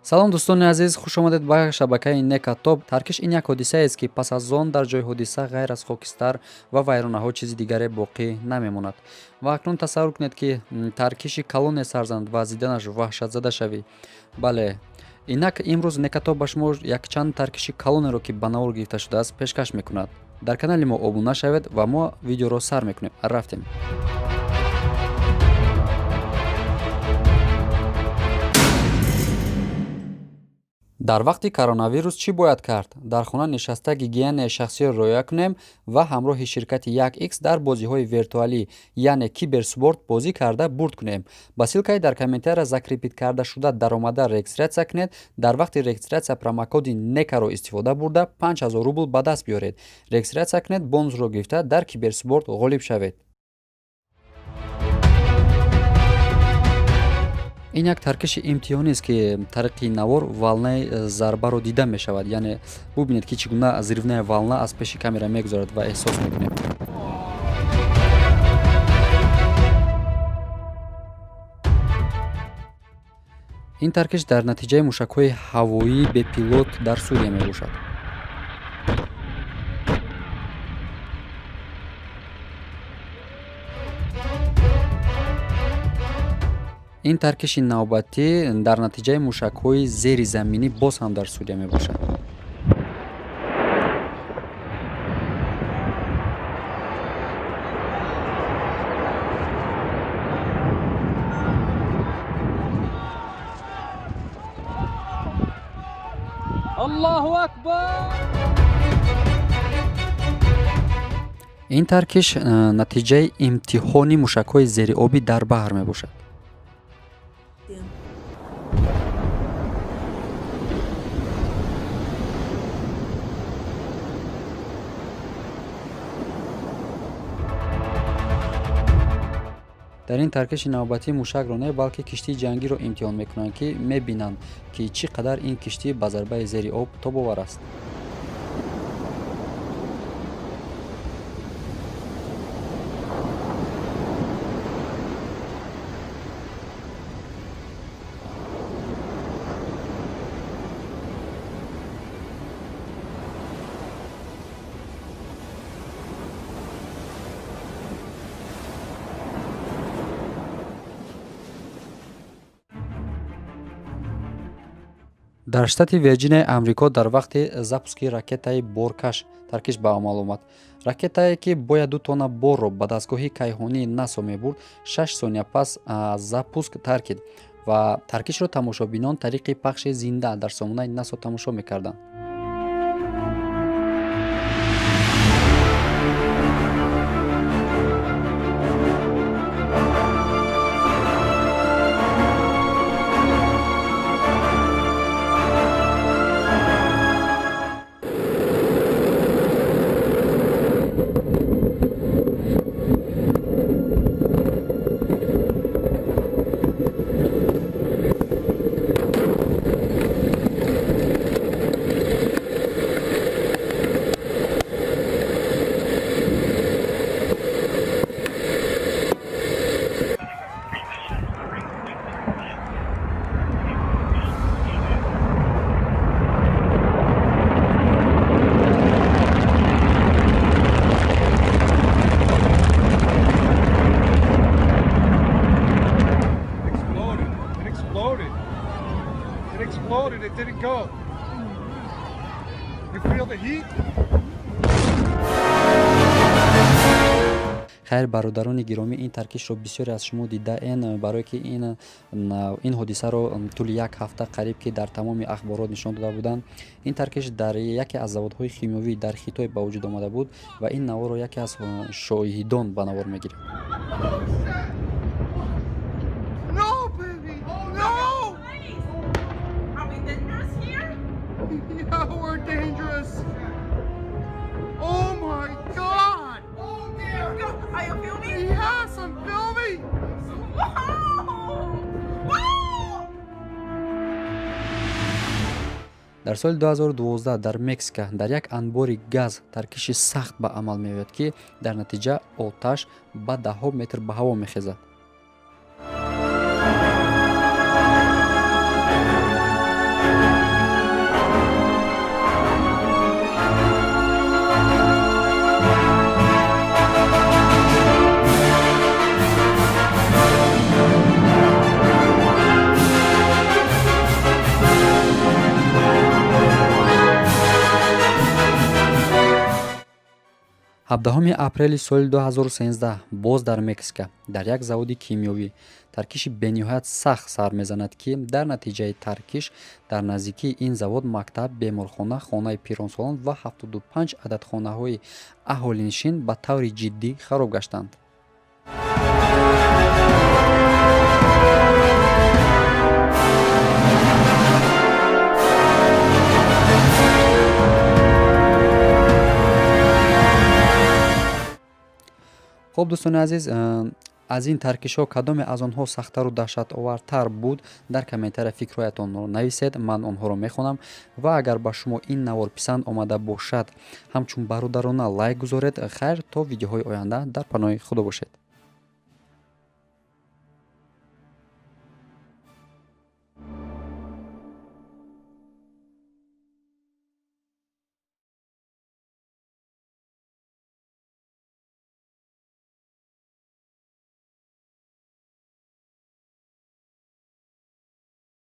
салом дӯстони азиз, хуш омадед ба шабакаи Некатоб. Таркиш ин як ҳодисаест, ки пас аз он дар ҷойи ҳодиса ғайр аз хокистар ва вайронаҳо чизи дигаре боқӣ намемонад. Ва акнун тасаввур кунед, ки таркиши калоне сар занад ва аз диданаш ваҳшатзада шавӣ. Бале, инак имрӯз Некатоб ба шумо якчанд таркиши калонеро, ки ба навор гирифта шудааст, пешкаш мекунад. Дар канали мо обуна шавед ва мо видеоро сар мекунем. Рафтем. дар вақти коронавирус чӣ бояд кард? Дар хона нишаста гигиенаи шахсиро риоя кунем ва ҳамроҳи ширкати 1x дар бозиҳои виртуалӣ, яъне киберспорт бозӣ карда бурд кунем. Ба ссилкаи дар комментария закрепит карда шуда даромада регистратсия кунед. Дар вақти регистратсия промокоди Некаро истифода бурда 5000 рубл ба даст биёред. Регистратсия кунед, бонусро гирифта дар киберспорт ғолиб шавед. ин як таркиши имтиҳонест, ки тариқи навор волнаи зарбаро дида мешавад. Яъне бубинед, ки чӣ гуна зирвнаи волна аз пеши камера мегузарад ва эҳсос мекунем. ин таркиш дар натиҷаи мушакҳои ҳавоии бепилот дар Сурия мебошад. ин таркиши навбатӣ дар натиҷаи мушакҳои зеризаминӣ боз ҳам дар Сурия мебошад. Аллаҳу акбар! ин таркиш натиҷаи имтиҳони мушакҳои зериобӣ дар баҳр мебошад. дар ин таркиши навбатӣ мушакро не, балки киштии ҷангиро имтиҳон мекунанд, ки мебинанд, ки чӣ қадар ин киштӣ ба зарбаи зери об тобовар аст. дар штати Вирҷиниаи Амрико дар вақти запуски ракетаи боркаш таркиш ба амал омад. Ракетае, ки бояд 2 тонна борро ба дастгоҳи кайҳонии НАСО мебурд, 6 сония пас аз запуск таркид ва таркишро тамошобинон тариқи пахши зинда дар сомонаи НАСО тамошо мекарданд. It didn't go. You feel the heat? хайр бародарони гиромӣ, ин таркишро бисёре аз шумо дидаен, барое ки ин ҳодисаро тӯли як ҳафта қариб ки дар тамоми ахборот нишон дода буданд. Ин таркиш дар яке аз заводҳои химиёвӣ дар Хитой ба вуҷуд омада буд ва ин наворро яке аз шоҳидон ба навор мегирад. дар соли 2012 дар Мексика дар як анбори газ таркиши сахт ба амал меояд, ки дар натиҷа оташ ба даҳҳо метр ба ҳаво мехезад. 17 апрели соли 2013 боз дар Мексика дар як заводи кимиёвӣ таркиши бениҳоят сахт сар мезанад, ки дар натиҷаи таркиш дар наздикии ин завод мактаб, беморхона, хонаи пиронсолон ва 75 адад хонаҳои аҳолинишин ба таври ҷиддӣ хароб гаштанд. хуб дӯстони азиз, аз ин таркишҳо кадоме аз онҳо сахтару даҳшатовартар буд? Дар комментария фикрҳоятонро нависед, ман онҳоро мехонам. Ва агар ба шумо ин навор писанд омада бошад, ҳамчун бародарона лайк гузоред. Хайр, то видеоҳои оянда дар паноҳи худо бошед.